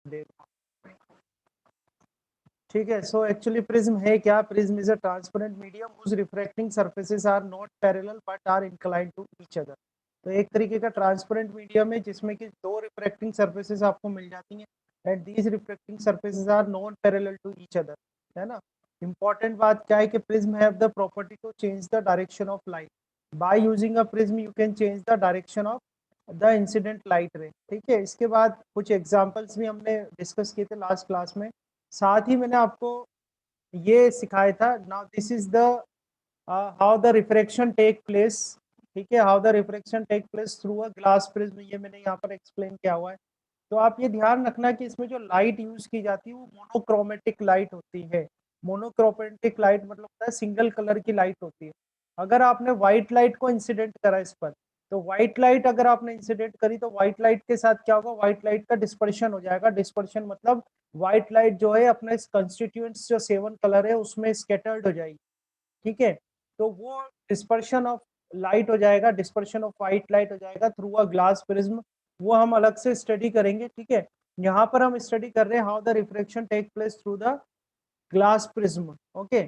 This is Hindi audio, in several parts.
देगा। ठीक है, सो एक्चुअली प्रिज्म है क्या? Prism is a transparent medium whose refracting surfaces are not parallel but are inclined to each other. तो एक तरीके का ट्रांसपेरेंट मीडियम है जिसमें कि दो रिफ्रैक्टिंग सरफेसेस आपको मिल जाती हैं and these refracting surfaces are not parallel to each other, है ना। इंपॉर्टेंट बात क्या है कि prism have the property to change the direction of light. By using a prism you can change the direction of the incident light ray. ठीक है, इसके बाद कुछ एग्जांपल्स भी हमने डिस्कस किए थे लास्ट क्लास में। साथ ही मैंने आपको ये सिखाया था, now this is the how the refraction take place. ठीक है, how the refraction take place through a glass prism, ये मैंने यहाँ पर एक्सप्लेन किया हुआ है। तो आप ये ध्यान रखना कि इसमें जो लाइट यूज की जाती है वो मोनोक्रोमेटिक लाइट होती है। मोनोक्रोमेटिक लाइट मतलब होता है सिंगल कलर की लाइट होती है। अगर आपने व्हाइट लाइट को इंसिडेंट करा इस पर, तो व्हाइट लाइट अगर आपने इंसिडेंट करी तो व्हाइट लाइट के साथ क्या होगा, व्हाइट लाइट का डिस्पर्शन हो जाएगा। डिस्पर्शन मतलब व्हाइट लाइट जो है अपने कंस्टिट्यूएंट्स जो 7 कलर है उसमें स्कैटर्ड हो जाएगी। ठीक है, तो वो डिस्पर्शन ऑफ लाइट हो जाएगा, डिस्पर्शन ऑफ व्हाइट लाइट हो जाएगा थ्रू अ ग्लास प्रिज्म। वो हम अलग से स्टडी करेंगे। ठीक है, यहाँ पर हम स्टडी कर रहे हैं how the refraction take place through the glass prism. Okay,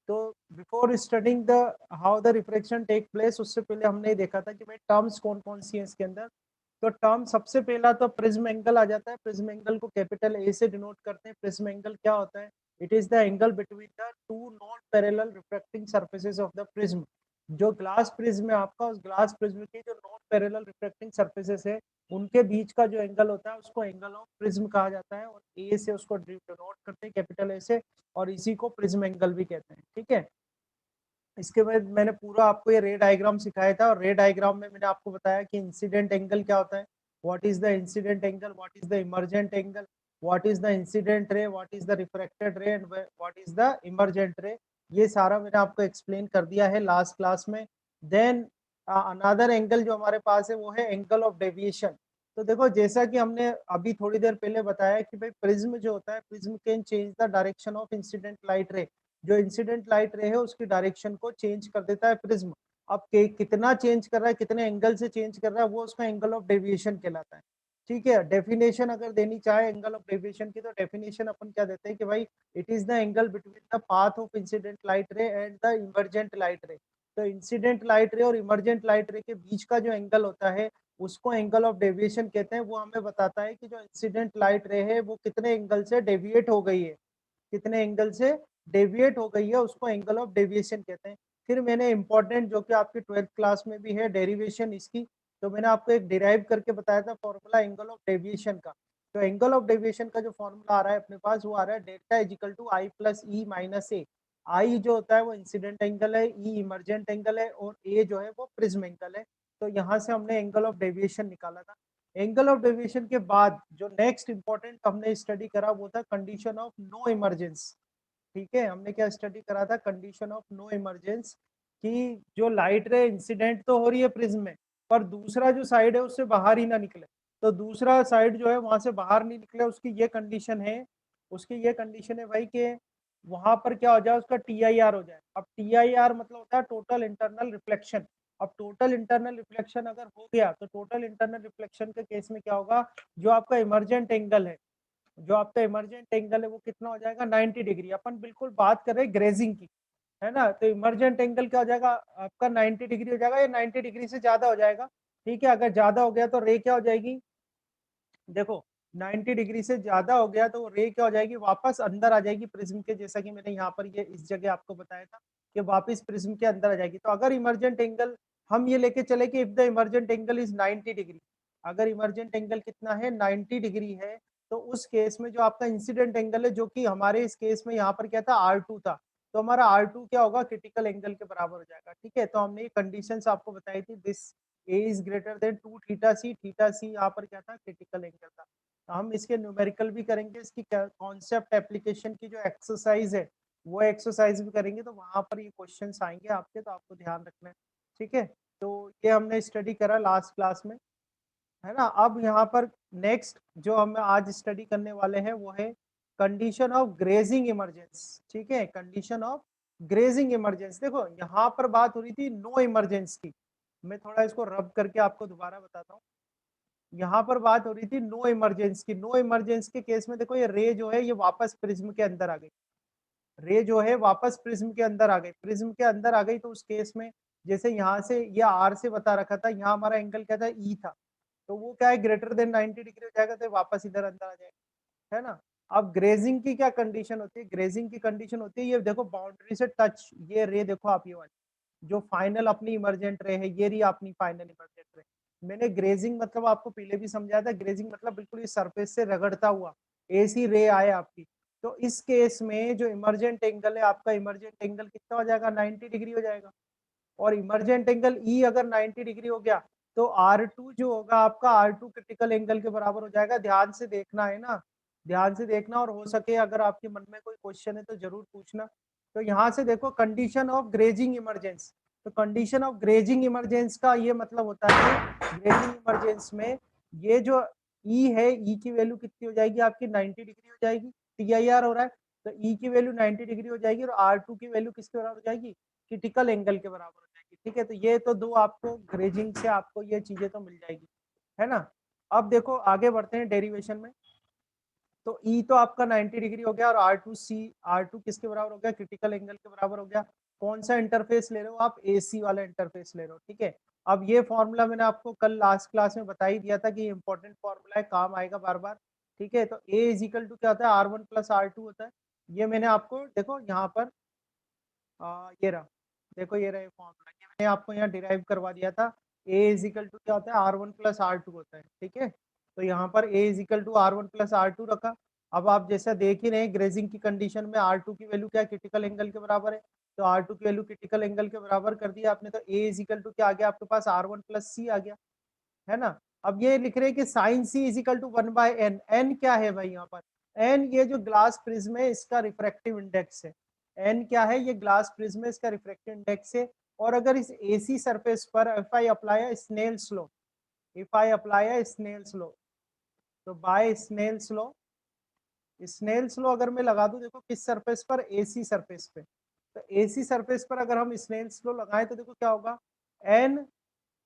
तो before studying the how the refraction take place, उससे पहले हमने देखा था कि भाई टर्म्स कौन कौन सी है इसके अंदर। तो टर्म सबसे पहला तो प्रिज्म एंगल आ जाता है। प्रिज्म एंगल को कैपिटल ए से डिनोट करते हैं। प्रिज्म एंगल क्या होता है? It is the angle between the two non parallel refracting surfaces of the prism. जो ग्लास प्रिज्म है आपका, उस ग्लास प्रिज्म के जो नॉन पैरेलल रिफ्रैक्टिंग सरफेसेस है उनके बीच का जो एंगल होता है उसको एंगल ऑफ प्रिज्म कहा जाता है, और ए से उसको डिनोट करते हैं कैपिटल ए से, और इसी को प्रिज्म एंगल भी कहते हैं। ठीक है, इसके बाद मैंने पूरा आपको ये रे डायग्राम सिखाया था, और रे डायग्राम में मैंने आपको बताया कि इंसिडेंट एंगल क्या होता है, what is the incident angle, what is the emergent angle, what is the incident ray, what is the refracted रे and what is the emergent रे। ये सारा मैंने आपको एक्सप्लेन कर दिया है लास्ट क्लास में। देन अनदर एंगल जो हमारे पास है वो है एंगल ऑफ डेविएशन। तो देखो, जैसा कि हमने अभी थोड़ी देर पहले बताया कि भाई प्रिज्म जो होता है, prism can change the direction of incident light रे। जो इंसिडेंट लाइट रे है उसकी डायरेक्शन को चेंज कर देता है प्रिज्म। अब कितना चेंज कर रहा है, कितने एंगल से चेंज कर रहा है, वो उसका एंगल ऑफ डेविएशन कहलाता है। ठीक है, डेफिनेशन अगर देनी चाहे एंगल ऑफ डेविएशन की, तो डेफिनेशन अपन क्या देते हैं कि भाई it is the angle between the path of incident light रे एंड द इमर्जेंट लाइट रे। तो इंसिडेंट लाइट रे और इमर्जेंट लाइट रे के बीच का जो एंगल होता है उसको एंगल ऑफ डेविएशन कहते हैं। वो हमें बताता है कि जो इंसिडेंट लाइट रे है वो कितने एंगल से डेविएट हो गई है, कितने एंगल से डेविएट हो गई है, उसको एंगल ऑफ डेविएशन कहते हैं। फिर मैंने इंपॉर्टेंट जो कि आपकी 12th क्लास में भी है डेरिवेशन इसकी, तो मैंने आपको एक डिराइव करके बताया था फॉर्मूला एंगल ऑफ डेविएशन का। तो एंगल ऑफ डेविएशन का जो फॉर्मूला आ रहा है अपने पास, वो आ रहा है delta is equal to I plus E minus A. I जो होता है वो इंसिडेंट एंगल है, ई इमर्जेंट एंगल है, और ए जो है वो प्रिज्म एंगल है। तो यहाँ से हमने एंगल ऑफ डेविएशन निकाला था। एंगल ऑफ डेविएशन के बाद जो नेक्स्ट इंपॉर्टेंट हमने स्टडी करा वो था कंडीशन ऑफ नो इमरजेंस। ठीक है, हमने क्या स्टडी करा था? कंडीशन ऑफ नो इमरजेंस, कि जो लाइट रे इंसिडेंट तो हो रही है प्रिज्म में, पर दूसरा जो साइड है उससे बाहर ही ना निकले। तो दूसरा साइड जो है वहां से बाहर नहीं निकले, उसकी ये कंडीशन है, उसकी ये कंडीशन है भाई कि वहां पर क्या हो जाए, उसका TIR हो जाए। अब TIR मतलब होता है टोटल इंटरनल रिफ्लेक्शन। अब टोटल इंटरनल रिफ्लेक्शन अगर हो गया तो टोटल इंटरनल रिफ्लेक्शन के केस में क्या होगा, जो आपका इमरजेंट एंगल है, जो आपका इमरजेंट एंगल है वो कितना हो जाएगा, 90 डिग्री। अपन बिल्कुल बात कर रहे हैं ग्रेजिंग की, है ना। तो इमरजेंट एंगल क्या हो जाएगा आपका, 90 डिग्री हो जाएगा, या 90 डिग्री से ज्यादा हो जाएगा। ठीक है, अगर ज्यादा हो गया तो रे क्या हो जाएगी, देखो 90 डिग्री से ज्यादा हो गया तो रे क्या हो जाएगी, वापस अंदर आ जाएगी प्रिज्म के, जैसा कि मैंने यहाँ पर ये इस जगह आपको बताया था कि वापस प्रिज्म के अंदर आ जाएगी। तो अगर इमरजेंट एंगल हम ये लेके चले कि if the emergent angle is 90 degree, अगर इमरजेंट एंगल कितना है, 90 डिग्री है, तो उस केस में जो आपका इंसिडेंट एंगल है, जो कि हमारे इस केस में यहाँ पर क्या था, R2 था, तो हमारा R2 क्या होगा, क्रिटिकल एंगल के बराबर हो जाएगा। ठीक है, तो हमने ये कंडीशंस आपको बताई थी, this A is greater than 2 theta C, theta C यहाँ पर क्या था, क्रिटिकल एंगल था। तो हम इसके न्यूमेरिकल भी करेंगे, इसकी कॉन्सेप्ट एप्लीकेशन की जो एक्सरसाइज है वो एक्सरसाइज भी करेंगे, तो वहां पर ये क्वेश्चंस आएंगे आपके, तो आपको ध्यान रखना है। ठीक है, तो ये हमने स्टडी करा लास्ट क्लास में, है ना। अब यहाँ पर नेक्स्ट जो हम आज स्टडी करने वाले हैं वो है कंडीशन ऑफ ग्रेजिंग इमरजेंस। ठीक है, कंडीशन ऑफ ग्रेजिंग इमरजेंस। देखो यहाँ पर बात हो रही थी नो इमरजेंस की, मैं थोड़ा इसको रब करके आपको दोबारा बताता हूँ। यहाँ पर बात हो रही थी नो इमरजेंस की। नो इमरजेंस के केस में देखो ये रे जो है ये वापस प्रिज्म के अंदर आ गई। रे जो है वापस प्रिज्म के अंदर आ गई। प्रिज्म के अंदर आ गई तो उस केस में जैसे यहाँ से ये आर से बता रखा था, यहाँ हमारा एंगल क्या था, ई था, तो वो क्या है ग्रेटर देन 90 डिग्री हो जाएगा, तो वापस इधर अंदर आ जाएगा, है ना। अब ग्रेजिंग की क्या कंडीशन होती है, ग्रेजिंग की कंडीशन होती है ये देखो बाउंड्री से टच, ये रे देखो आप, ये वाली जो फाइनल अपनी इमरजेंट रे है, ये रही अपनी फाइनल इमरजेंट रे। मैंने ग्रेजिंग मतलब आपको पहले भी समझाया था, ग्रेजिंग मतलब बिल्कुल इस सरफेस से रगड़ता हुआ ऐसी रे आए आपकी। तो इस केस में जो इमरजेंट एंगल है आपका, इमरजेंट एंगल कितना हो जाएगा, 90 डिग्री हो जाएगा। और इमरजेंट एंगल ई अगर 90 डिग्री हो गया तो R2 जो होगा आपका, R2 क्रिटिकल एंगल के बराबर हो जाएगा। ध्यान से देखना है ना, ध्यान से देखना, और हो सके अगर आपके मन में कोई क्वेश्चन है तो जरूर पूछना। तो यहाँ से देखो कंडीशन ऑफ ग्रेजिंग इमरजेंस, तो कंडीशन ऑफ ग्रेजिंग इमरजेंस का ये मतलब होता है ग्रेजिंग इमरजेंस में ये जो ई है, ई की वैल्यू कितनी हो जाएगी आपकी, 90 डिग्री हो जाएगी। TIR हो रहा है तो ई की वैल्यू 90 डिग्री हो जाएगी, और R2 की वैल्यू किसके बराबर हो जाएगी, क्रिटिकल एंगल के बराबर हो जाएगी। ठीक है, तो ये तो दो आपको ग्रेजिंग से आपको ये चीजें तो मिल जाएगी, है ना। अब देखो आगे बढ़ते हैं डेरिवेशन में। तो ई तो आपका 90 डिग्री हो गया, और R2 किसके बराबर हो गया, क्रिटिकल एंगल के बराबर हो गया। कौन सा इंटरफेस ले रहे हो आप, AC वाला इंटरफेस ले रहे हो, ठीक है। अब ये फॉर्मूला मैंने आपको कल लास्ट क्लास में बता ही दिया था कि इंपॉर्टेंट फॉर्मूला है, काम आएगा बार बार। ठीक है, तो A इज इक्वल टू क्या होता है, R1 + R2 होता है। ये मैंने आपको देखो यहाँ पर ये रहा, देखो ये रहा फॉर्मूला, ये मैंने आपको यहाँ डिराइव करवा दिया था। A इज इक्वल टू क्या होता है, R1 + R2 होता है, ठीक है। तो यहाँ पर A is equal to R1 + R2 रखा। अब आप जैसा देख ही रहे ग्रेजिंग की कंडीशन में R2 की वैल्यू क्या, क्रिटिकल एंगल के बराबर है, तो R2 की वैल्यू क्रिटिकल एंगल के बराबर कर दिया आपने, तो A इज इक्वल टू क्या आ गया आपके पास, R1 + C आ गया, है ना। अब ये लिख रहे हैं कि sine C is equal to 1/n। n क्या है भाई यहाँ पर, n ये जो ग्लास प्रिज्म है इसका रिफ्रैक्टिव इंडेक्स है। n क्या है, ये ग्लास प्रिज्म है, इसका रिफ्रैक्टिव इंडेक्स है। और अगर इस AC सरफेस पर if I apply Snell's law, if I apply Snell's law, तो by Snell's law, Snell's law अगर मैं लगा दूं देखो किस सरफेस पर, AC सरफेस पे, तो AC सरफेस पर अगर हम स्नेल्स लॉ लगाएं तो देखो क्या होगा, n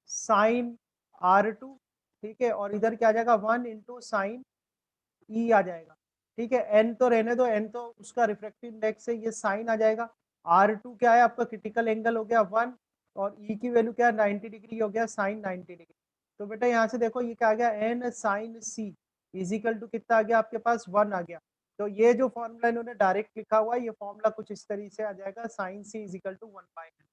साइन R2, ठीक है, और इधर क्या आ जाएगा 1 × साइन E आ जाएगा। ठीक है, n तो रहने दो, n तो उसका रिफ्रैक्टिव इंडेक्स है, ये साइन आ जाएगा। R2 क्या है आपका, क्रिटिकल एंगल हो गया 1, और E की वैल्यू क्या है 90 डिग्री हो गया, साइन 90 डिग्री। तो बेटा यहाँ से देखो ये क्या आ गया, n sine C is equal to कितना आ गया आपके पास, 1 आ गया। तो ये जो फॉर्मूला इन्होंने डायरेक्ट लिखा हुआ है, ये फॉर्मूला कुछ इस तरीके से आ जाएगा, sine C is equal to 1/n।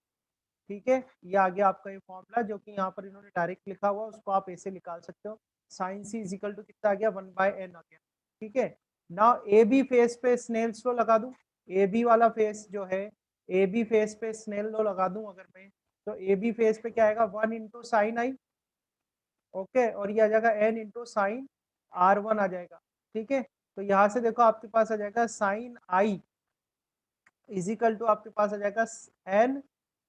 ठीक है, ये आ गया आपका ये फॉर्मूला, जो कि यहाँ पर इन्होंने डायरेक्ट लिखा हुआ, उसको आप ऐसे निकाल सकते हो, sine C is equal to कितना आ गया, 1/n आ गया। ठीक है, नाउ AB फेस पे स्नेल्स लॉ लगा दूं, AB वाला फेस जो है, AB फेस पे स्नेल लॉ लगा दूं अगर मैं, तो AB फेस पे क्या आएगा, 1 × sin I, ओके, और ये आ जाएगा n × sin R1 आ जाएगा। ठीक है, तो यहाँ से देखो आपके पास आ जाएगा sine I is equal to आपके पास आ जाएगा n,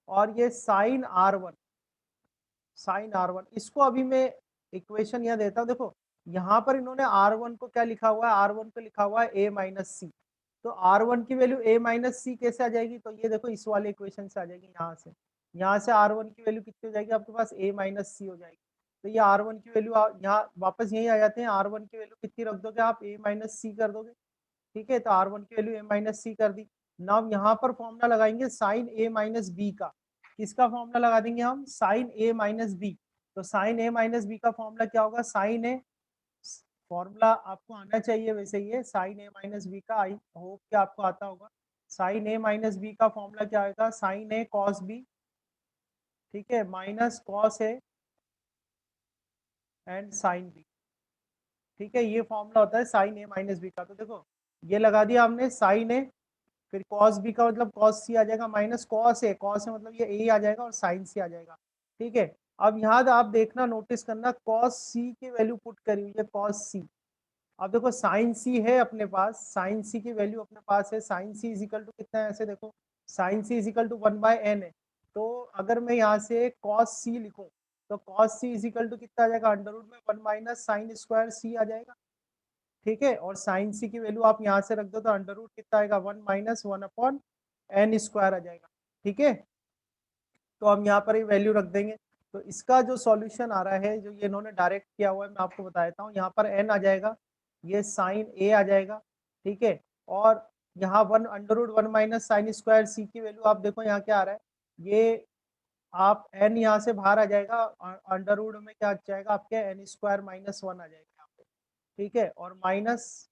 और ये साइन R1, इसको अभी मैं इक्वेशन यहाँ देता हूँ। देखो यहाँ पर इन्होंने R1 को क्या लिखा हुआ है, R1 को लिखा हुआ है A-C, तो R1 की वैल्यू A-C कैसे आ जाएगी, तो ये देखो इस वाले इक्वेशन से आ जाएगी, यहाँ से R1 की वैल्यू कितनी हो जाएगी आपके पास, A-C हो जाएगी। तो ये R1 की वैल्यू यहाँ वापस यही आ जाते हैं, R1 की वैल्यू कितनी रख दोगे आप, A-C कर दोगे। ठीक है, तो R1 की वैल्यू A-C कर दी। नाउ यहाँ पर फॉर्मूला लगाएंगे साइन A-B का, किसका फॉर्मूला लगा देंगे हम, साइन A-B। तो साइन A-B का फॉर्मूला क्या होगा, साइन ए, फॉर्मूला आपको आना चाहिए वैसे, ये साइन A-B का, आई होप कि आपको आता होगा। साइन A-B का फॉर्मूला क्या आएगा, साइन A cos B, ठीक है, minus cos A and sine B। ठीक है, ये फॉर्मूला होता है साइन A-B का। तो देखो ये लगा दिया हमने साइन A, फिर कॉस बी का मतलब कॉस सी आ जाएगा, माइनस कॉस ए मतलब ये ए आ जाएगा, और साइन सी आ जाएगा। ठीक है, अब यहाँ आप देखना, नोटिस करना, कॉस सी की वैल्यू पुट करी हुई है, कॉस सी। अब देखो साइन सी है अपने पास, साइन सी की वैल्यू अपने पास है, sine C is equal to कितना है, ऐसे देखो sine C is equal to 1/n है। तो अगर मैं यहाँ से कॉस सी लिखूं तो cos C is equal to कितना आ जाएगा, अंडर रूट में 1 - साइन स्क्वायर सी आ जाएगा। ठीक है, और साइन सी की वैल्यू आप यहाँ से रख दो तो अंडर रूट कितना आएगा, 1 - 1/n² आ जाएगा। ठीक है, तो हम यहाँ पर ये वैल्यू रख देंगे। तो इसका जो सॉल्यूशन आ रहा है, जो ये इन्होंने डायरेक्ट किया हुआ है, मैं आपको बता देता हूँ। यहाँ पर n आ जाएगा, ये साइन a आ जाएगा, ठीक है। और यहाँ 1 माइनस साइन स्क्वायर c की वैल्यू आप देखो यहाँ क्या आ रहा है, ये आप n यहाँ से बाहर आ जाएगा, अंडर रूट में क्या आ जाएगा आपके n स्क्वायर माइनस 1 आ जाएगा यहाँ पे, ठीक है। और माइनस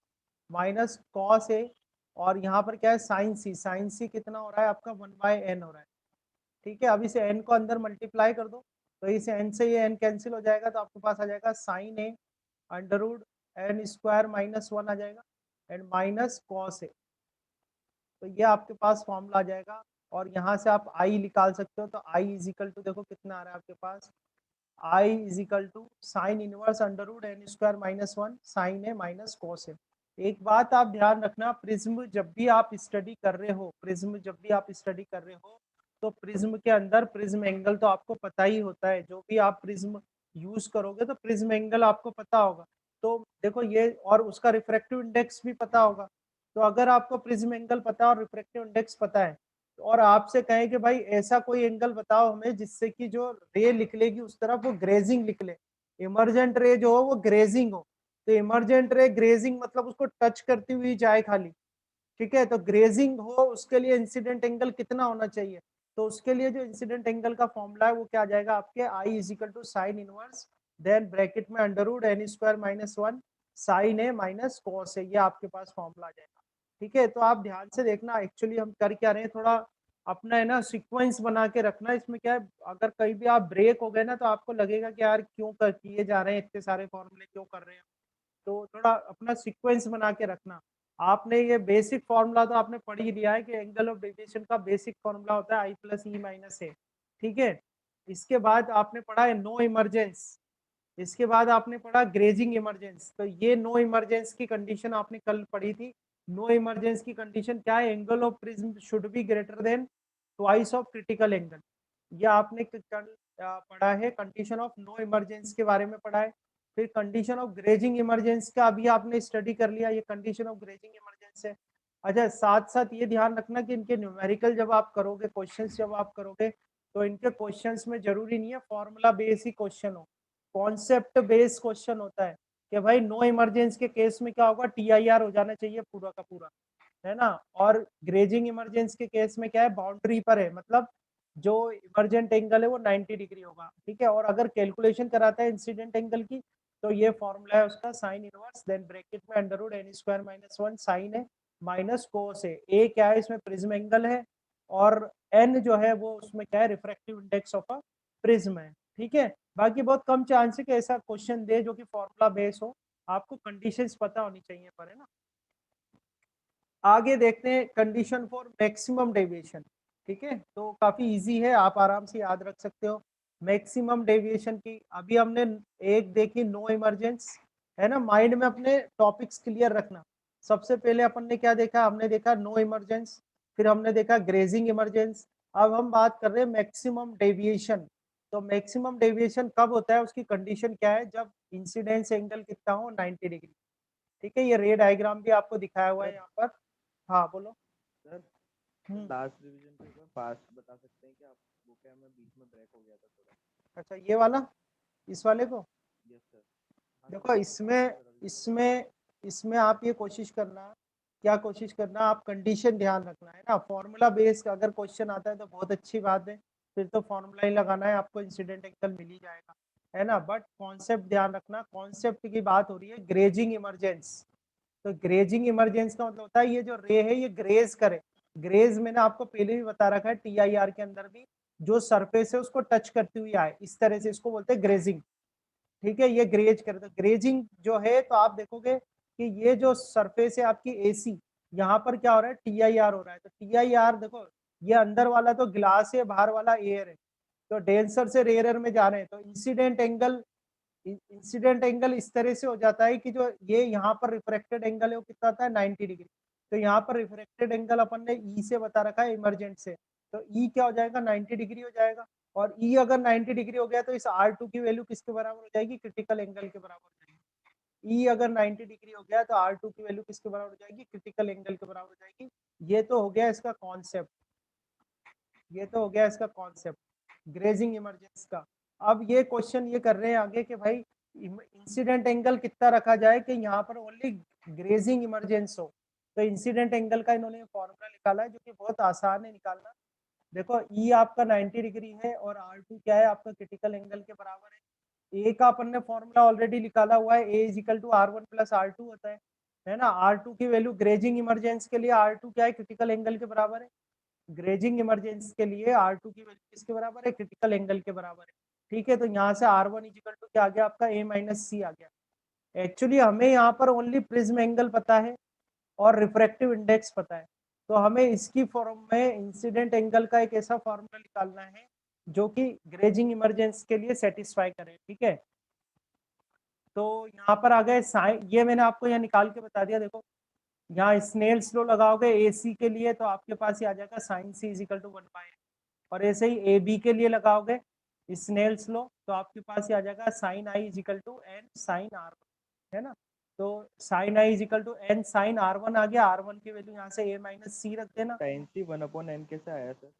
माइनस कॉस ए, और यहाँ पर क्या है साइन सी कितना हो रहा है आपका 1/n हो रहा है, ठीक है। अब इसे n को अंदर मल्टीप्लाई कर दो, तो इसे n से ये n कैंसिल हो जाएगा, तो आपके पास आ जाएगा sine A under root n square minus 1 आ जाएगा एंड माइनस कॉस ए। तो ये आपके पास फॉर्मूला आ जाएगा, और यहाँ से आप आई निकाल सकते हो। तो आई इज इक्वल टू, देखो कितना आ रहा है आपके पास, i is equal to sine inverse under root n square minus 1 sine A minus cos A. एक बात आप ध्यान रखना, प्रिज्म जब भी आप स्टडी कर रहे हो, प्रिज्म जब भी आप स्टडी कर रहे हो, तो प्रिज्म के अंदर प्रिज्म एंगल तो आपको पता ही होता है। जो भी आप प्रिज्म यूज करोगे तो प्रिज्म एंगल आपको पता होगा। तो देखो ये, और उसका रिफ्रैक्टिव इंडेक्स भी पता होगा। तो अगर आपको प्रिज्म एंगल पता है और रिफ्रैक्टिव इंडेक्स पता है, और आपसे कहें कि भाई ऐसा कोई एंगल बताओ हमें जिससे कि जो रे निकलेगी उस तरफ वो ग्रेजिंग निकले, इमरजेंट रे जो हो वो ग्रेजिंग हो। तो इमरजेंट रे ग्रेजिंग मतलब उसको टच करती हुई जाए खाली, ठीक है। तो ग्रेजिंग हो उसके लिए इंसिडेंट एंगल कितना होना चाहिए, तो उसके लिए जो इंसिडेंट एंगल का फॉर्मूला है वो क्या आ जाएगा आपके, i is equal to sine inverse then bracket में under root n square minus 1 sine A minus cos A, ये आपके पास फॉर्मूला आ जाएगा, ठीक है। तो आप ध्यान से देखना, एक्चुअली हम कर क्या रहे हैं, थोड़ा अपना है ना सीक्वेंस बना के रखना। इसमें क्या है, अगर कहीं भी आप ब्रेक हो गए ना तो आपको लगेगा कि यार क्यों कर किए जा रहे हैं, इतने सारे फॉर्मूले क्यों कर रहे हैं। तो थोड़ा अपना सीक्वेंस बना के रखना। आपने ये बेसिक फॉर्मूला तो आपने पढ़ ही लिया है कि एंगल ऑफ डेविएशन का बेसिक फॉर्मूला होता है आई प्लस ई माइनस ए, ठीक है। इसके बाद आपने पढ़ा है नो इमरजेंस, इसके बाद आपने पढ़ा ग्रेजिंग इमरजेंस। तो ये नो इमरजेंस की कंडीशन आपने कल पढ़ी थी। नो इमरजेंस की कंडीशन क्या है, angle of prism should be greater than twice of critical angle. ये आपने कल पढ़ा है, कंडीशन ऑफ नो इमरजेंस के बारे में पढ़ा है। फिर कंडीशन ऑफ ग्रेजिंग इमरजेंस का अभी आपने स्टडी कर लिया, ये कंडीशन ऑफ ग्रेजिंग इमरजेंस है। अच्छा, साथ साथ ये ध्यान रखना कि इनके न्यूमेरिकल जब आप करोगे, क्वेश्चंस जब आप करोगे, तो इनके क्वेश्चंस में जरूरी नहीं है फॉर्मूला बेस ही क्वेश्चन हो, कॉन्सेप्ट बेस्ड क्वेश्चन होता है कि भाई नो इमरजेंस के केस में क्या होगा, टीआईआर हो जाना चाहिए पूरा का पूरा, है ना। और ग्रेजिंग इमरजेंस के केस में क्या है, बाउंड्री पर है, मतलब जो इमरजेंट एंगल है वो 90 डिग्री होगा, ठीक है। और अगर कैलकुलेशन कराता है इंसिडेंट एंगल की, तो ये फॉर्मूला है उसका साइन इनवर्स देन ब्रैकेट में under root n square minus 1 sine है माइनस कोस है। ए क्या है, इसमें प्रिज्म एंगल है, और एन जो है वो उसमें क्या है, refractive index of a prism है, ठीक है। बाकी बहुत कम चांस है कि ऐसा क्वेश्चन दे जो कि फॉर्मूला बेस हो, आपको कंडीशंस पता होनी चाहिए पर, है ना। आगे देखते हैं कंडीशन फॉर मैक्सिमम डेविएशन, ठीक है। तो काफी इजी है, आप आराम से याद रख सकते हो मैक्सिमम डेविएशन की। अभी हमने एक देखी नो इमरजेंस, है ना। माइंड में अपने टॉपिक्स क्लियर रखना। सबसे पहले अपन ने क्या देखा, हमने देखा नो इमरजेंस, फिर हमने देखा ग्रेजिंग इमरजेंस। अब हम बात कर रहे हैं मैक्सिमम डेविएशन। तो मैक्सिमम डेविएशन कब होता है, उसकी कंडीशन क्या है, जब इंसिडेंस एंगल कितना हो, 90 डिग्री, ठीक है। ये रे डायग्राम भी आपको दिखाया हुआ है सर यहाँ पर। हाँ बोलो। सर हम्म। लास्ट रिवीजन पे एक बार पास बता सकते हैं कि आप, वो क्या मैं बीच में ब्रेक हो गया था थोड़ा। अच्छा, ये वाला, इस वाले को यस सर। हाँ सर, देखो, वो पास इसमें जरा रिपीट कर इसमें इसमें आप ये कोशिश करना, क्या कोशिश करना, आप कंडीशन ध्यान रखना, है ना। फॉर्मूला बेस्ड अगर क्वेश्चन आता है तो बहुत अच्छी बात है, फिर तो फॉर्मूला ही लगाना है, आपको इंसिडेंट एंगल मिल ही जाएगा, है ना। बट कॉन्सेप्ट ध्यान रखना, कॉन्सेप्ट की बात हो रही है ग्रेजिंग इमरजेंस। तो ग्रेजिंग इमरजेंस का मतलब होता है ये जो रे है ये ग्रेज करे। ग्रेज मैंने आपको पहले भी बता रखा है, टीआईआर के अंदर भी, जो सरफेस है उसको टच करती हुई आए, इस तरह से इसको बोलते हैं ग्रेजिंग, ठीक है। ये ग्रेज करे, तो ग्रेजिंग जो है, तो आप देखोगे कि ये जो सरफेस है आपकी एसी, यहाँ पर क्या हो रहा है, टीआईआर हो रहा है। तो टीआईआर देखो, ये अंदर वाला तो ग्लास है, बाहर वाला एयर है, तो डेंसर से रेयरर में जा रहे हैं। तो इंसिडेंट एंगल इस तरह से हो जाता है कि जो ये यहाँ पर रिफ्रेक्टेड एंगल है वो कितना आता है, 90 डिग्री। तो यहाँ पर रिफ्रेक्टेड एंगल अपन ने ई से बता रखा है, इमरजेंट से, तो ई क्या हो जाएगा, 90 डिग्री हो जाएगा। और ई अगर 90 डिग्री हो गया तो इस R2 की वैल्यू किसके बराबर हो जाएगी, क्रिटिकल एंगल के बराबर हो जाएगी। ई अगर 90 डिग्री हो गया तो R2 की वैल्यू किसके बराबर हो जाएगी, क्रिटिकल एंगल के बराबर हो जाएगी। ये तो हो गया इसका कॉन्सेप्ट, ये तो हो गया इसका कॉन्सेप्ट ग्रेजिंग इमरजेंस का। अब ये क्वेश्चन ये कर रहे हैं आगे कि भाई इंसिडेंट एंगल कितना रखा जाए कि यहाँ पर ओनली ग्रेजिंग इमरजेंस हो। तो इंसिडेंट एंगल का इन्होंने फॉर्मूला निकाला है जो कि बहुत आसान है निकालना। देखो ई आपका 90 डिग्री है और R2 क्या है आपका क्रिटिकल एंगल के बराबर है। ए का अपन ने फॉर्मूला ऑलरेडी निकाला हुआ है, A is equal to R1 plus R2 होता है ना। R2 की वैल्यू ग्रेजिंग इमरजेंस के लिए R2 क्या है क्रिटिकल एंगल के बराबर है। ग्रेजिंग इमरजेंस के लिए R2 की वैल्यू किसके बराबर है, क्रिटिकल एंगल के बराबर है। ठीक है, तो यहाँ से R1 इज इक्वल टू क्या आ गया आपका A माइनस सी आ गया। एक्चुअली हमें यहाँ पर ओनली प्रिज्म एंगल पता है और रिफ्रैक्टिव इंडेक्स पता है, तो हमें इसकी फॉर्म में इंसिडेंट एंगल का एक ऐसा फॉर्मूला निकालना है जो कि ग्रेजिंग इमरजेंस के लिए सेटिस्फाई करे। ठीक है, तो यहाँ पर आ गए साइन, ये मैंने आपको यहाँ निकाल के बता दिया। देखो यहाँ स्नेल्स लॉ लगाओगे ए सी के लिए तो आपके पास ही आ जाएगा sine C is equal to 1/n, और ऐसे ही ए बी के लिए लगाओगे स्नेल्स लॉ तो आपके पास ही आ जाएगा sine I is equal to n sine r, है ना। तो sine I is equal to n sine R1 आ गया, R1 की वैल्यू यहाँ से A माइनस सी रख देना। साइन सी 1/n कैसे आया सर?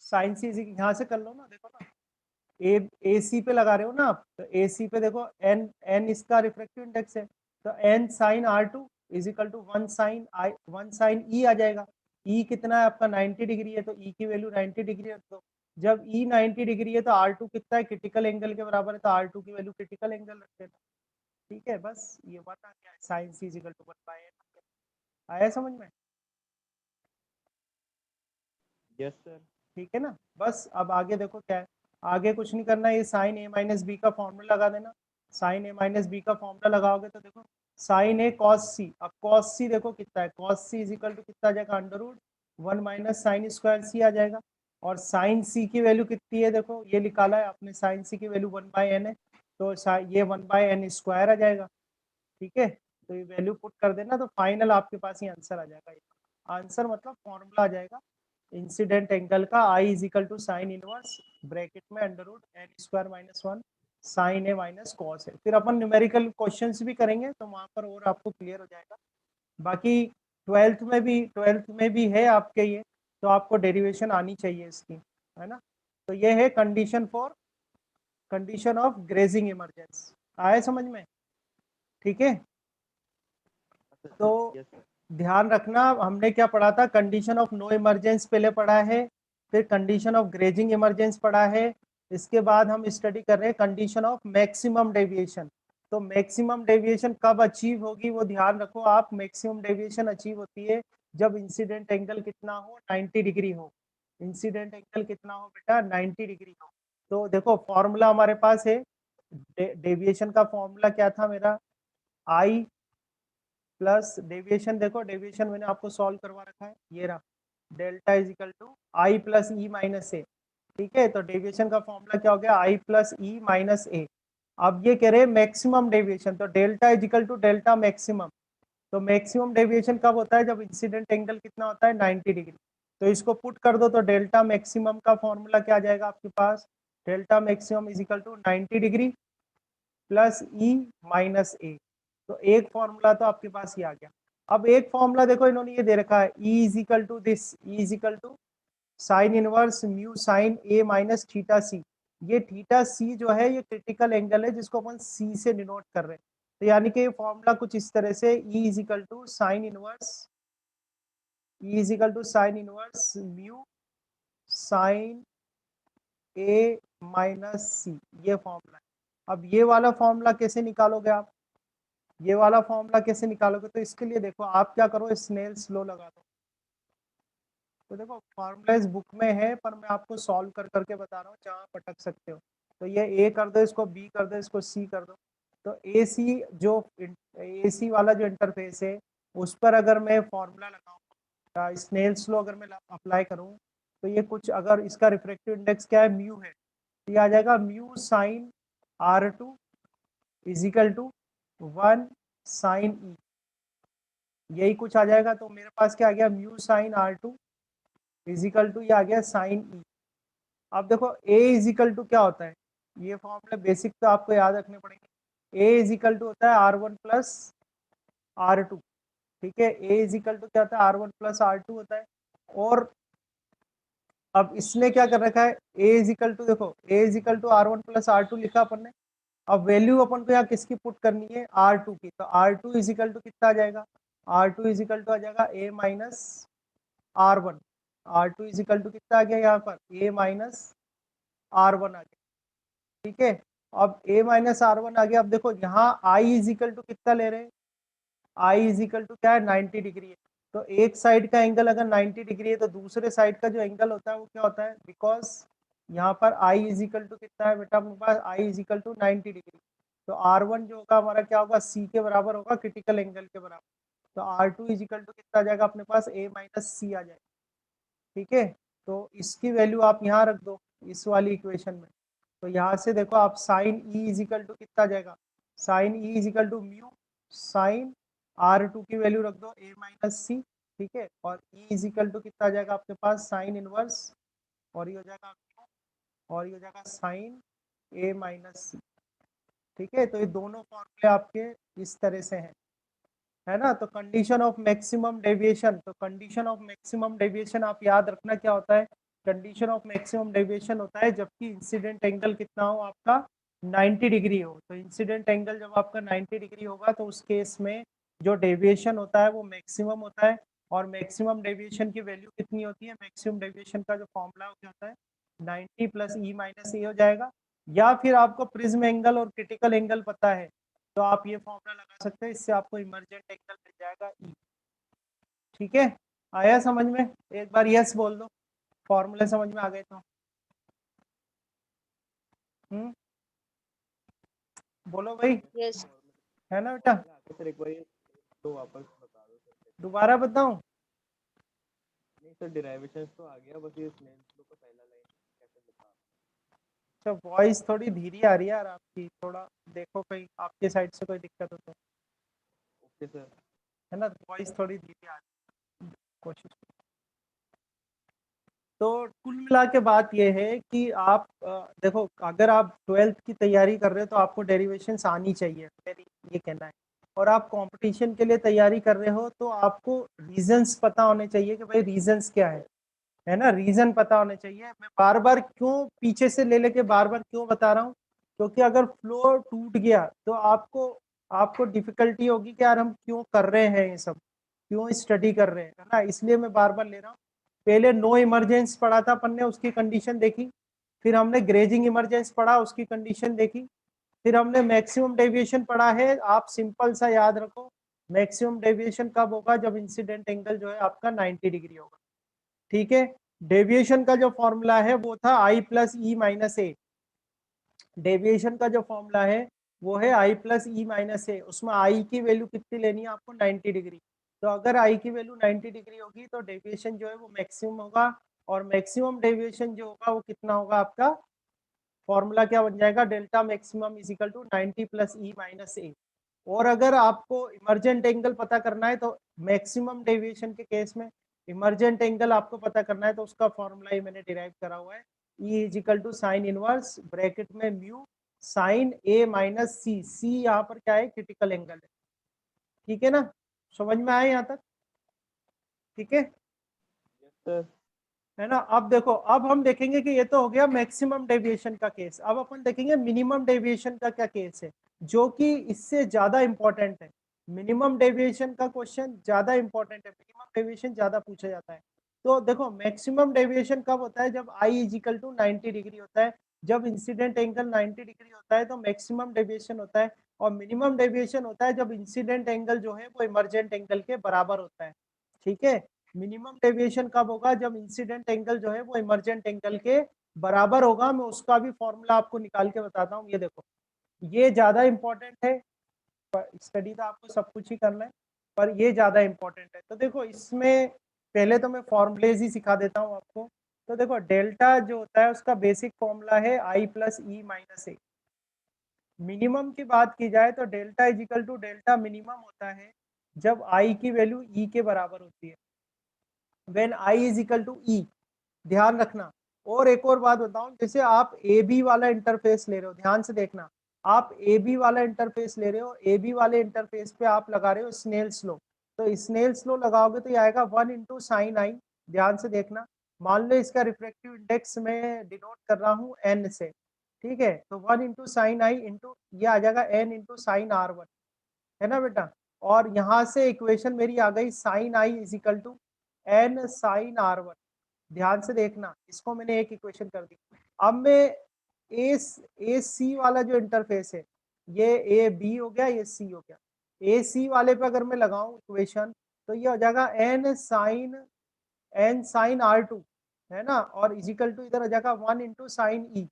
साइन सी यहाँ से कर लो ना, देखो ना ए सी पे लगा रहे हो ना आप, तो ए सी पे देखो एन एन इसका रिफ्रैक्टिव इंडेक्स है, तो n sine R2 is equal to 1 sine e आ जाएगा। ई कितना है आपका 90 डिग्री है, तो ई की वैल्यू 90 डिग्री रख दो। जब ई 90 डिग्री है तो R2 कितना है क्रिटिकल एंगल के बराबर है, तो R2 की वैल्यू क्रिटिकल एंगल रख देना। ठीक है, बस ये बात आ गया, sine C is equal to 1/n आया समझ में। Yes sir. ठीक है ना, बस अब आगे देखो क्या है, आगे कुछ नहीं करना है, ये साइन ए माइनस बी का फॉर्मूला लगा देना। साइन ए माइनस बी का फॉर्मूला लगाओगे तो देखो साइन ए कॉस सी, अब कॉस सी देखो कितना है, cos C is equal to कितना आ जाएगा under root 1 minus sine square C आ जाएगा। और साइन सी की वैल्यू कितनी है, देखो ये निकाला है आपने, साइन सी की वैल्यू 1/n है, तो ये 1/n स्क्वायर आ जाएगा। ठीक है, तो ये वैल्यू पुट कर देना तो फाइनल आपके पास ये आंसर आ जाएगा। आंसर मतलब फॉर्मूला आ जाएगा इंसिडेंट एंगल का, i is equal to sine inverse bracket में under root n square minus 1 sine A minus cos है। फिर अपन न्यूमेरिकल क्वेश्चंस भी करेंगे तो वहां पर और आपको क्लियर हो जाएगा। बाकी ट्वेल्थ में भी है आपके ये, तो आपको डेरिवेशन आनी चाहिए इसकी, है ना। तो ये है कंडीशन ऑफ ग्रेजिंग इमरजेंस, आए समझ में। ठीक है, तो यस सर। ध्यान रखना हमने क्या पढ़ा था, कंडीशन ऑफ नो इमरजेंस पहले पढ़ा है, फिर कंडीशन ऑफ ग्रेजिंग इमरजेंस पढ़ा है, इसके बाद हम स्टडी कर रहे हैं कंडीशन ऑफ मैक्सिमम डेविएशन। तो मैक्सिमम डेविएशन कब अचीव होगी वो ध्यान रखो आप, मैक्सिमम डेविएशन अचीव होती है जब इंसिडेंट एंगल कितना हो, 90 डिग्री हो। इंसिडेंट एंगल कितना हो बेटा, 90 डिग्री हो। तो देखो फॉर्मूला हमारे पास है, डेविएशन का फॉर्मूला क्या था मेरा, आई प्लस डेविएशन, देखो डेविएशन मैंने आपको सॉल्व करवा रखा है, ये रहा delta is equal to I plus E minus A. ठीक है, तो डेविएशन का फॉर्मूला क्या हो गया, आई प्लस ई माइनस ए। अब ये कह रहे हैं मैक्सिमम डेविएशन, तो delta is equal to delta maximum. तो मैक्सिमम डेविएशन कब होता है, जब इंसिडेंट एंगल कितना होता है, 90 डिग्री। तो इसको पुट कर दो तो डेल्टा मैक्सिमम का फॉर्मूला क्या आ जाएगा आपके पास, delta maximum is equal to 90 degree plus E minus A. तो एक फॉर्मूला तो आपके पास ही आ गया। अब एक फॉर्मूला देखो इन्होंने ये दे रखा है, e is equal to this, e is equal to sine inverse mu sine A minus theta C. ये थीटा सी जो है ये क्रिटिकल एंगल है जिसको अपन सी से डिनोट कर रहे हैं। तो यानी कि ये फॉर्मूला कुछ इस तरह से, e is equal to sine inverse, e is equal to sine inverse mu sine A minus C, ये फॉर्मूला है। अब ये वाला फॉर्मूला कैसे निकालोगे आप, ये वाला फॉर्मूला कैसे निकालोगे, तो इसके लिए देखो आप क्या करो, स्नेल्स लॉ लगा दो। तो देखो फॉर्मूला इस बुक में है पर मैं आपको सॉल्व कर करके बता रहा हूँ जहाँ आप अटक सकते हो। तो ये ए कर दो, इसको बी कर दो, इसको सी कर दो। तो ए सी जो ए सी वाला जो इंटरफेस है उस पर अगर मैं फॉर्मूला लगाऊँ, स्नेल्स लॉ अगर मैं अप्लाई करूँ, तो ये कुछ, अगर इसका रिफ्रैक्टिव इंडेक्स क्या है, म्यू है, तो ये आ जाएगा mu sine R2 is equal to 1 sine e, यही कुछ आ जाएगा। तो मेरे पास क्या आ गया, mu sine R2 is equal to, ये आ गया साइन ई। अब देखो ए इजिकल टू क्या होता है, ये फॉर्मूला बेसिक तो आपको याद रखने पड़ेंगे। ए इजिकल टू होता है R1 प्लस R2। ठीक है, ए इजिकल टू क्या होता है, R1 प्लस R2 होता है। और अब इसने क्या कर रखा है, ए इज इक्वल टू, देखो A is equal to R1 plus R2 लिखा अपन ने। अब वैल्यू अपन को यहाँ किसकी पुट करनी है, R2 की। तो R2 इज इक्वल टू कितना आ जाएगा, R2 इज इक्वल टू आ जाएगा A minus R1। R2 is equal to कितना आ गया यहाँ पर, A माइनस R1 आ गया। ठीक है, अब A माइनस R1 आ गया। अब देखो यहाँ I इज इक्वल टू कितना ले रहे हैं, I इज इक्वल टू क्या है, 90 डिग्री है। तो एक साइड का एंगल अगर 90 डिग्री है तो दूसरे साइड का जो एंगल होता है वो क्या होता है, बिकॉज यहाँ पर I इज इक्वल टू कितना है बेटा अपने पास, I is equal to 90 degree. तो R1 जो होगा हमारा क्या होगा, C के बराबर होगा, क्रिटिकल एंगल के बराबर। तो R2 इज इक्वल टू कितना आ जाएगा अपने पास, A माइनस C आ जाएगा। ठीक है, तो इसकी वैल्यू आप यहाँ रख दो इस वाली इक्वेशन में। तो यहाँ से देखो आप sine e is equal to कितना आ जाएगा, sine e is equal to mu sine R2 की वैल्यू रख दो A माइनस सी। ठीक है, और ई इज इक्वल टू कितना आ जाएगा आपके पास, साइन इनवर्स, और ये हो जाएगा म्यू, और ये हो जाएगा साइन A माइनस सी। ठीक है, तो ये दोनों फॉर्मूले आपके इस तरह से हैं, है ना। तो कंडीशन ऑफ मैक्सिमम डेविएशन, तो कंडीशन ऑफ मैक्सिमम डेविएशन आप याद रखना क्या होता है, कंडीशन ऑफ मैक्सिमम डेविएशन होता है जबकि इंसिडेंट एंगल कितना हो आपका, 90 डिग्री हो। तो इंसिडेंट एंगल जब आपका 90 डिग्री होगा तो उस केस में जो डेविएशन होता है वो मैक्सिमम होता है। और मैक्सिमम डेविएशन की वैल्यू कितनी होती है, मैक्सिमम डेविएशन का जो फॉर्मूला हो जाता है 90 प्लस ई माइनस ए हो जाएगा। या फिर आपको प्रिज्म एंगल और क्रिटिकल एंगल पता है तो आप ये फॉर्मूला लगा सकते हैं, इससे आपको इमर्जेंट एंगल मिल जाएगा ई। ठीक है, आया समझ में, एक बार यस बोल दो, फॉर्मूले समझ में आ गए तो। बोलो भाई, यस है ना बेटा, सर एक बार ये तो वापस बता दो सर। दोबारा बताऊं। नहीं सर, डिराइवेशंस तो आ गया, बस ये स्नेल्स लॉ का पहला लाइन कैसे बता। अच्छा, वॉइस थोड़ी धीरे आ रही है यार आपकी, थोड़ा देखो कहीं आपके साइड से कोई दिक्कत हो तो। Okay sir. है ना, वॉइस थोड़ी धीरे आ रही है, कोशिश। तो कुल मिला के बात यह है कि आप देखो अगर आप 12th की तैयारी कर रहे हो तो आपको डेरिवेशंस आनी चाहिए, मेरी ये कहना है। और आप कंपटीशन के लिए तैयारी कर रहे हो तो आपको रीजंस पता होने चाहिए कि भाई रीजंस क्या है ना, रीजन पता होने चाहिए। मैं बार बार क्यों पीछे से ले लेके बार बार क्यों बता रहा हूँ, क्योंकि अगर फ्लो टूट गया तो आपको आपको डिफिकल्टी होगी कि यार हम क्यों कर रहे हैं ये सब, क्यों स्टडी कर रहे हैं, है ना। इसलिए मैं बार बार ले रहा हूँ। पहले नो इमरजेंस पढ़ा था अपन ने, उसकी कंडीशन देखी। फिर हमने ग्रेजिंग इमरजेंस पढ़ा, उसकी कंडीशन देखी। फिर हमने मैक्सिमम डेविएशन पढ़ा है। आप सिंपल सा याद रखो, मैक्सिमम डेविएशन कब होगा, जब इंसिडेंट एंगल जो है आपका 90 डिग्री होगा। ठीक है, डेविएशन का जो फॉर्मूला है वो था I plus E minus A. Deviation का जो फॉर्मूला है वो है I प्लस ई माइनस ए। उसमें I की वैल्यू कितनी लेनी है आपको, 90 डिग्री। तो अगर I की वैल्यू 90 डिग्री होगी तो डेविएशन जो है वो मैक्सिमम होगा। और मैक्सिमम डेविएशन जो होगा वो कितना होगा आपका, फॉर्मूला क्या बन जाएगा, delta maximum is equal to 90 plus E minus A. और अगर आपको इमरजेंट एंगल पता करना है तो मैक्सिमम डेविएशन के केस में इमरजेंट एंगल आपको पता करना है तो उसका फॉर्मूला ही मैंने डिराइव करा हुआ है, e is equal to sine inverse bracket में mu sine A minus C. C यहाँ पर क्या है, क्रिटिकल एंगल है। ठीक है ना, समझ में आया यहाँ तक, ठीक है। Yes sir. है ना। अब देखो, अब हम देखेंगे कि ये तो हो गया मैक्सिमम डेविएशन का केस। अब अपन देखेंगे मिनिमम डेविएशन का क्या केस है, जो कि इससे ज्यादा इंपॉर्टेंट है। मिनिमम डेविएशन का क्वेश्चन ज्यादा इंपॉर्टेंट है, मिनिमम डेविएशन ज्यादा पूछा जाता है। तो देखो मैक्सिमम डेविएशन कब होता है, जब आई इज इक्वल टू 90 डिग्री होता है। जब इंसिडेंट एंगल 90 डिग्री होता है तो मैक्सिमम डेविएशन होता है। और मिनिमम डेविएशन होता है जब इंसिडेंट एंगल जो है वो इमरजेंट एंगल के बराबर होता है। ठीक है, मिनिमम डेविएशन कब होगा, जब इंसिडेंट एंगल जो है वो इमरजेंट एंगल के बराबर होगा। मैं उसका भी फॉर्मूला आपको निकाल के बताता हूँ। ये देखो, ये ज्यादा इंपॉर्टेंट है, स्टडी तो आपको सब कुछ ही करना है पर ये ज्यादा इंपॉर्टेंट है। तो देखो इसमें पहले तो मैं फॉर्मूलेज ही सिखा देता हूँ आपको। तो देखो डेल्टा जो होता है उसका बेसिक फॉर्मूला है I plus E minus A. Minimum की बात की जाए तो delta is equal to delta minimum होता है जब I की वैल्यू E के बराबर होती है, when I is equal to E। ध्यान रखना। और एक और बात बताऊं, जैसे आप ए बी वाला इंटरफेस ले रहे हो, ध्यान से देखना, आप ए बी वाला इंटरफेस ले रहे हो, ए बी वाले इंटरफेस पे आप लगा रहे हो स्नेल्स लो। तो स्नेल्स लो लगाओगे तो ये आएगा 1 इंटू साइन आई। ध्यान से देखना, मान लो इसका रिफ्रैक्टिव इंडेक्स मैं डिनोट कर रहा हूँ n से, ठीक है? तो 1 इंटू साइन आई इंटू ये आ जाएगा n into sine r one, है ना बेटा? और यहाँ से इक्वेशन मेरी आ गई sine I is equal to n sine r one. ध्यान से देखना, इसको मैंने एक इक्वेशन कर दी। अब मैं ए सी वाला जो इंटरफेस है, ये ए बी हो गया, ये सी हो गया। ए सी वाले पे अगर मैं लगाऊं इक्वेशन, तो ये हो जाएगा एन साइन आर टू, है ना? और इजिकल टू इधर हो जाएगा 1 इंटू साइन ई।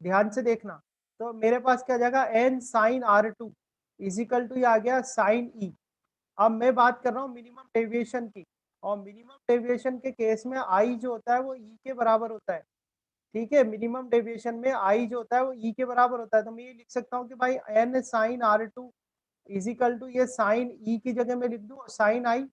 ध्यान से देखना, तो मेरे पास क्या हो जाएगा n sine r two is equal to, ये आ गया साइन ई। अब मैं बात कर रहा हूँ मिनिमम डेविएशन की, और मिनिमम डेविएशन के केस में आई जो होता है वो ई के बराबर होता है, ठीक है? मिनिमम डेविएशन में आई जो होता है वो ई के बराबर होता है। तो मैं ये लिख सकता हूँ कि भाई n sine r two is equal to, ये साइन ई की जगह मैं लिख दूँ साइन आई,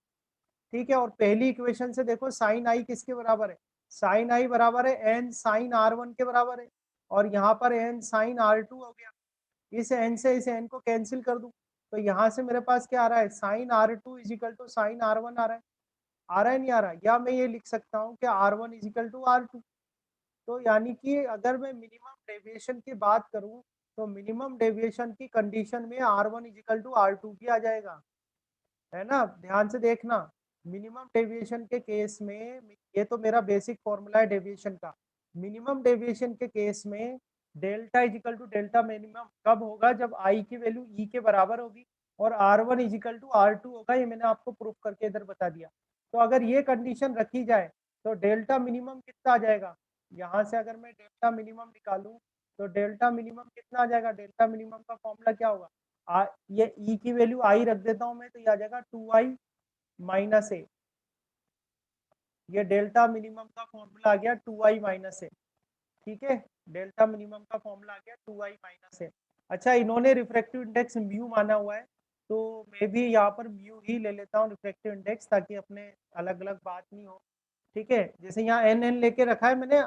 ठीक है? और पहली इक्वेशन से देखो साइन आई किसके बराबर है? साइन आई बराबर है एन साइन आर वन के बराबर है, और यहाँ पर एन साइन आर टू हो गया। इस एन से इस एन को कैंसिल कर दूं, तो यहाँ से मेरे पास क्या आ रहा है? Sine r two is equal to sine r one आ रहा है। आ रहा है नहीं आ रहा? या मैं ये लिख सकता हूँ कि r one is equal to r two. तो यानी कि अगर मैं मिनिमम डेविएशन की बात करूँ, तो मिनिमम डेविएशन की कंडीशन में r one is equal to r two भी आ जाएगा, है ना? ध्यान से देखना, मिनिमम डेविएशन के केस में, ये तो मेरा बेसिक फॉर्मूला है डेविएशन का। मिनिमम डेविएशन के केस में delta is equal to delta minimum कब होगा? जब आई की वैल्यू ई के बराबर होगी और r one is equal to r two होगा। ये मैंने आपको प्रूफ करके इधर बता दिया। तो अगर ये कंडीशन रखी जाए तो डेल्टा मिनिमम कितना आ जाएगा? यहाँ से अगर मैं डेल्टा मिनिमम निकालूं, तो डेल्टा मिनिमम कितना आ जाएगा? डेल्टा मिनिमम का फॉर्मूला क्या होगा? ये ई की वैल्यू आई रख देता हूँ मैं, तो ये आ जाएगा 2i माइनस ए। ये डेल्टा मिनिमम का फॉर्मूला आ गया 2i माइनस ए, ठीक है? डेल्टा मिनिमम का फॉर्मूला आ गया 2i माइनस ए। अच्छा, इन्होंने रिफ्रैक्टिव इंडेक्स म्यू माना हुआ है, तो मैं भी यहाँ पर म्यू ही ले लेता हूँ रिफ्रैक्टिव इंडेक्स, ताकि अपने अलग अलग बात नहीं हो, ठीक है? जैसे यहाँ एन एन लेके रखा है मैंने,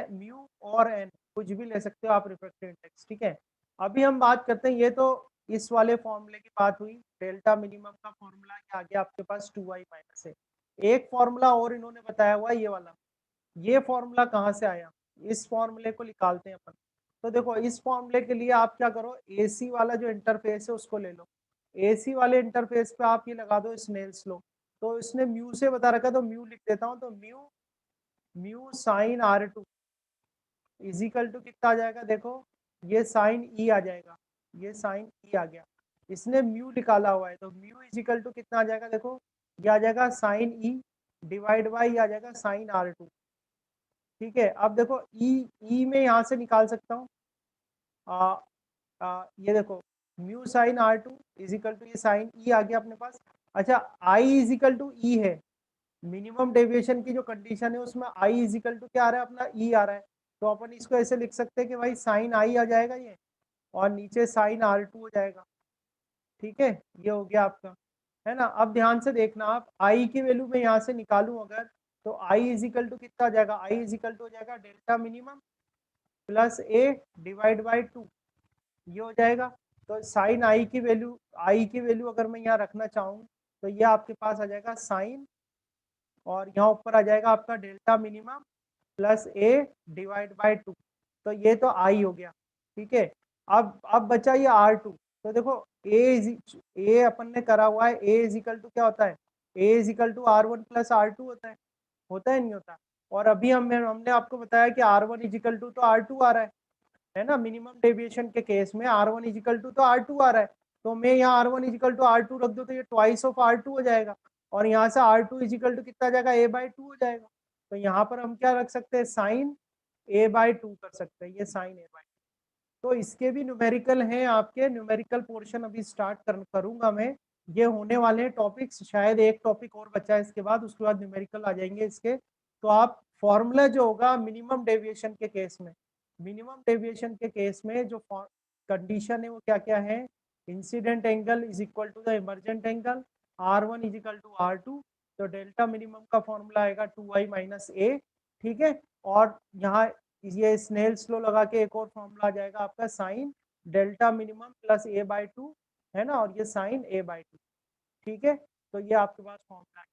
म्यू और एन कुछ भी ले सकते हो आप रिफ्रैक्टिव इंडेक्स, ठीक है? अभी हम बात करते हैं, ये तो इस वाले फॉर्मूले की बात हुई, डेल्टा मिनिमम का फॉर्मूला आ गया आपके पास 2i माइनस है। एक फॉर्मूला और इन्होंने बताया हुआ ये वाला, ये फॉर्मूला कहाँ से आया? इस फॉर्मूले को निकालते हैं अपन। तो देखो, इस फॉर्मूले के लिए आप क्या करो, एसी वाला जो इंटरफेस है उसको ले लो। एसी वाले इंटरफेस पे आप ये लगा दो स्नेल्स लो। तो इसने म्यू से बता रखा, तो म्यू लिख देता हूँ। तो mu mu sine r two is equal to कितना आ जाएगा? देखो, ये साइन ई आ जाएगा, ये साइन ई आ गया। इसने म्यू निकाला हुआ है, तो म्यू इजिकल टू कितना आ जाएगा? देखो, ये आ जाएगा साइन ई डिवाइड बाई आ जाएगा साइन आर टू, ठीक है? अब देखो, ई में यहाँ से निकाल सकता हूँ, ये देखो, mu sine r two is equal to ये साइन ई आ गया अपने पास। अच्छा, आई इजिकल टू ई है, मिनिमम डेविएशन की जो कंडीशन है उसमें आई इजिकल टू क्या आ रहा है? अपना ई आ रहा है। तो अपन इसको ऐसे लिख सकते हैं कि भाई साइन आई आ जाएगा ये, और नीचे साइन आर टू हो जाएगा, ठीक है? ये हो गया आपका, है ना? अब ध्यान से देखना, आप आई की वैल्यू में यहाँ से निकालूं अगर, तो आई इजिकल टू कितना आ जाएगा? आई इजिकल टू हो जाएगा delta minimum plus A divide by two, ये हो जाएगा। तो साइन आई की वैल्यू अगर मैं यहाँ रखना चाहूँ, तो ये आपके पास आ जाएगा साइन, और यहाँ ऊपर आ जाएगा आपका delta minimum plus A divide by two. तो ये तो आई हो गया, ठीक है? अब बचा ये आर टू। तो देखो, ए अपन ने करा हुआ है, ए इजिकल टू क्या होता है? A is equal to r one plus r two होता है नहीं होता? और अभी हमने आपको बताया कि आर वन इजिकल टू तो आर टू आ रहा है ना? मिनिमम डेविएशन के केस में आर वन इजिकल टू तो आर टू आ रहा है। तो मैं यहाँ r one is equal to r two रख दो, तो ये ट्वाइस ऑफ आर टू हो जाएगा, और यहाँ से आर टू इजिकल टू कितना जाएगा? ए बाई टू हो जाएगा। तो यहाँ पर हम क्या रख सकते हैं? साइन ए बाई टू कर सकते हैं, ये साइन ए बाई। तो इसके भी न्यूमेरिकल हैं, आपके न्यूमेरिकल पोर्शन अभी स्टार्ट करूंगा मैं। ये होने वाले हैं टॉपिक्स, शायद एक टॉपिक और बचा है इसके बाद, उसके बाद न्यूमेरिकल आ जाएंगे इसके। तो आप फॉर्मूला जो होगा मिनिमम डेविएशन के केस में, मिनिमम डेविएशन के केस में जो कंडीशन है वो क्या क्या है? Incident angle is equal to the emergent angle, r one is equal to r two. तो डेल्टा मिनिमम का फॉर्मूला आएगा 2i माइनस ए, ठीक है? और यहाँ ये स्नेल्स लॉ लगा के एक और फॉर्मूला आ जाएगा आपका sine delta minimum plus A by two, है ना? और ये साइन ए बाई टू, ठीक है? तो ये आपके पास फॉर्मूला है।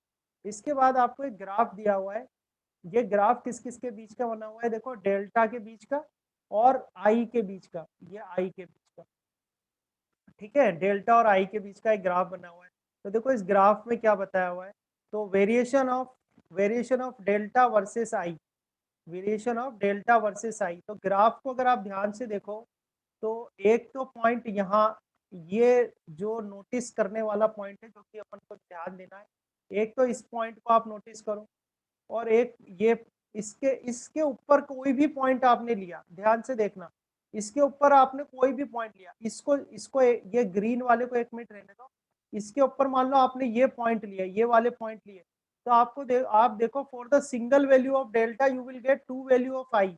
इसके बाद आपको एक ग्राफ दिया हुआ है, ये ग्राफ किस किस के बीच का बना हुआ है, देखो डेल्टा के बीच का और आई के बीच का, ये आई के बीच का, ठीक है, डेल्टा और आई के बीच का एक ग्राफ बना हुआ है। तो देखो इस ग्राफ में क्या बताया हुआ है, तो variation of delta versus I, variation of delta versus I. तो ग्राफ को अगर आप ध्यान से देखो तो एक तो पॉइंट यहाँ, ये जो नोटिस करने वाला पॉइंट है जो कि अपन को ध्यान देना है, एक तो इस पॉइंट को आप नोटिस करो, और एक ये इसके इसके ऊपर कोई भी पॉइंट आपने लिया, ध्यान से देखना, इसके ऊपर आपने कोई भी पॉइंट लिया, इसको इसको ये ग्रीन वाले को 1 मिनट रहने दो, इसके ऊपर मान लो आपने ये पॉइंट लिया, ये वाले पॉइंट लिए, तो आप देखो for the single value of delta you will get 2 value of i.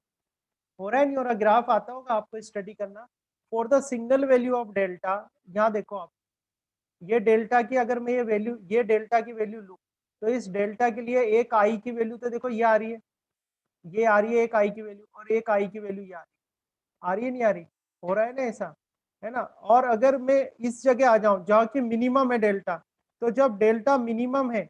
हो रहा है नहीं हो रहा, ग्राफ आता होगा आपको स्टडी करना। For the single value of delta, यहाँ देखो आप, ये डेल्टा की अगर मैं ये डेल्टा की वैल्यू लूँ, तो इस डेल्टा के लिए एक आई की वैल्यू तो देखो ये आ रही है, ये आ रही है एक आई की वैल्यू, और एक आई की वैल्यू ये आ रही है नहीं आ रही, हो रहा है ना ऐसा, है ना। और अगर मैं इस जगह आ जाऊं जहाँ की मिनिमम है डेल्टा, तो जब डेल्टा मिनिमम है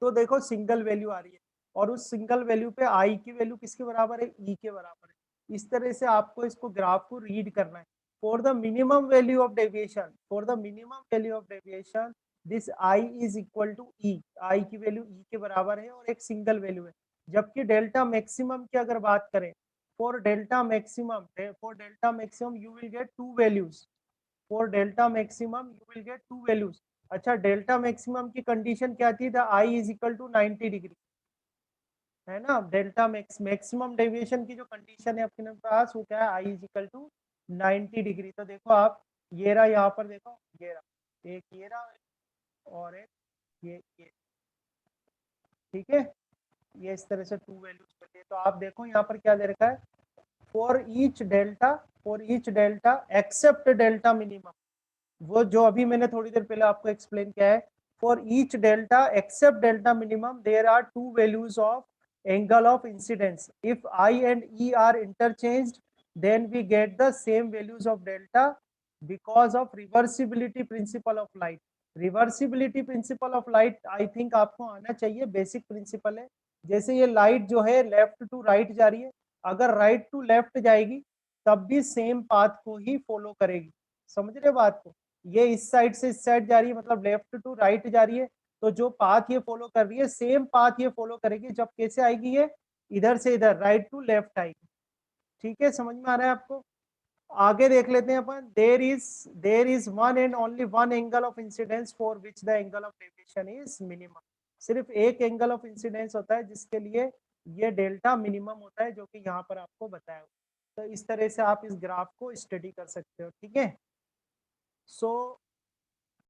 तो देखो सिंगल वैल्यू आ रही है, और उस सिंगल वैल्यू पे आई की वैल्यू किसके बराबर है, ई के बराबर है। इस तरह से आपको इसको ग्राफ को रीड करना है। For the minimum value of deviation, for the minimum value of deviation this i is equal to e, i की वैल्यू ई के बराबर है और एक सिंगल वैल्यू है। जबकि डेल्टा मैक्सिमम की अगर बात करें, for delta maximum you will get two values, for delta maximum you will get two values. अच्छा, डेल्टा मैक्सिमम की कंडीशन क्या थी, the I is equal to 90 degree, है ना। डेल्टा मैक्सिमम डेविएशन की जो कंडीशन है अपने पास वो क्या है, आई इज इक्वल टू 90 डिग्री। तो देखो आप, ये रहा यहाँ पर देखो, ये रहा एक, ये रहा और एक ये, ठीक है, ये इस तरह से टू वैल्यूज मिलती है। तो आप देखो यहाँ पर क्या दे रखा है, for each delta except delta minimum, वो जो अभी मैंने थोड़ी देर पहले आपको एक्सप्लेन किया है, for each delta except delta minimum there are two values of angle of incidence, if I and e are interchanged then we get the same values of delta because of reversibility principle of light। Reversibility principle of light I think आपको आना चाहिए, बेसिक प्रिंसिपल है। जैसे ये लाइट जो है लेफ्ट टू राइट जा रही है, अगर राइट टू लेफ्ट जाएगी तब भी सेम पाथ को ही फॉलो करेगी, समझ रहे बात को। ये इस साइड से इस साइड जा रही है, मतलब लेफ्ट टू राइट जा रही है, तो जो पाथ ये फॉलो कर रही है सेम पाथ ये फॉलो करेगी। जब कैसे आएगी, ये इधर से इधर राइट टू लेफ्ट आएगी, ठीक है, समझ में आ रहा है आपको। आगे देख लेते हैं अपन, there is one and only one angle of incidence for which the angle of deviation is minimum. सिर्फ एक एंगल ऑफ इंसिडेंस होता है जिसके लिए ये डेल्टा मिनिमम होता है, जो कि यहाँ पर आपको बताया हुआ। तो इस तरह से आप इस ग्राफ को स्टडी कर सकते हो, ठीक है। सो